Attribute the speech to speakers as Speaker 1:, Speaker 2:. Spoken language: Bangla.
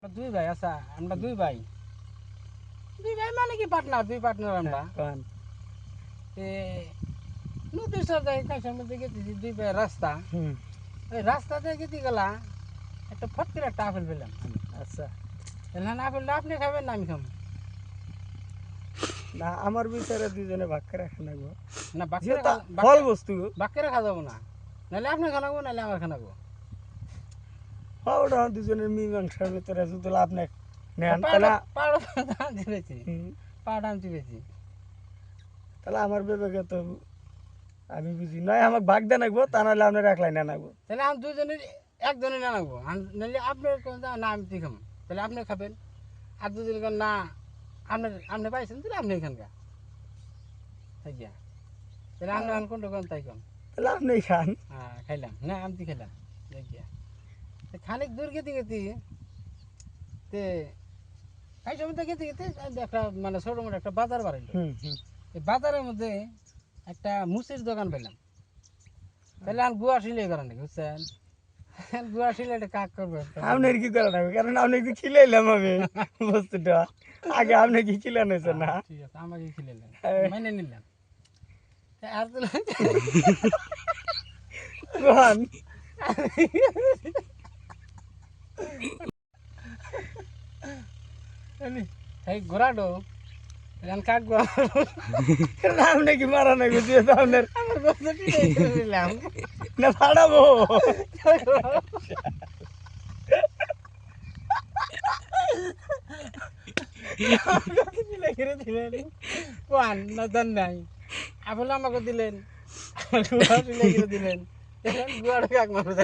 Speaker 1: দুই ভাই আচ্ছা আমরা দুই ভাই মানে কি পার্টনার দুই পার্টনার আমরা এ নদীর সাথে কাছের মধ্যে গেছি দুই ভাই রাস্তা ওই রাস্তাতে গেতে গেলা একটা ফট করে একটা আপেল পেলাম আমি।
Speaker 2: আচ্ছা
Speaker 1: না আপেলটা আপনি খাবেন না আমি খাবো
Speaker 2: না আমার বিচারে দুজনে ভাগ করে রাখা লাগবো
Speaker 1: না
Speaker 2: ফল বস্তু
Speaker 1: বাক্যের খাওয়া যাবো না নাহলে আপনি খানাবো নাহলে আমার খানাবো
Speaker 2: ওটা দুজনের মীমাংসার ভিতরে যদি লাভ নেন তাহলে
Speaker 1: পাড়া আনতে পেয়েছি
Speaker 2: তাহলে আমার বিবেকে তো আমি বুঝি নয় আমাকে ভাগ দেন রাখবো তা নাহলে আপনার একলাই না রাখবো
Speaker 1: তাহলে আমি দুজনের একজনে না রাখবো নাহলে আপনার না আমি তুই খাবো তাহলে আপনি খাবেন আর দুজন না আপনি পাইছেন তাহলে আপনি এখানকার তাই গিয়া তাহলে আপনি এখন কোনটা কোন তাই কম
Speaker 2: তাহলে আপনি খান
Speaker 1: হ্যাঁ খাইলাম না আমি তুই খেলাম দেখ গিয়া খানিক দূর গেতে গেতে তে এই সময় গেতে গেতে একটা মানে ছোট মোটো একটা বাজার বাড়াইল এই বাজারের মধ্যে একটা মুচির দোকান পেলাম তাহলে আমি গুয়া সিলাই করেন নাকি বুঝছেন গুয়া সিলাইটা কাক করবো
Speaker 2: আপনার কি করা লাগবে কারণ আপনি কি খিলাইলাম আমি বস্তুটা আগে আপনি কি খিলান হয়েছে না
Speaker 1: ঠিক আছে আমাকে খিলাইলেন মেনে নিলাম আর তো
Speaker 2: কোন
Speaker 1: এই ঘোড়াটো এখন কাক গোয়া
Speaker 2: আপনি কি মারা নাই বুঝিয়ে আপনার
Speaker 1: আমার গোয়া সিলাই দিলাম
Speaker 2: না ফাড়াবো
Speaker 1: কোন না দেন নাই আপনি আমাকে দিলেন দিলেন গুয়াটা কাক মারবে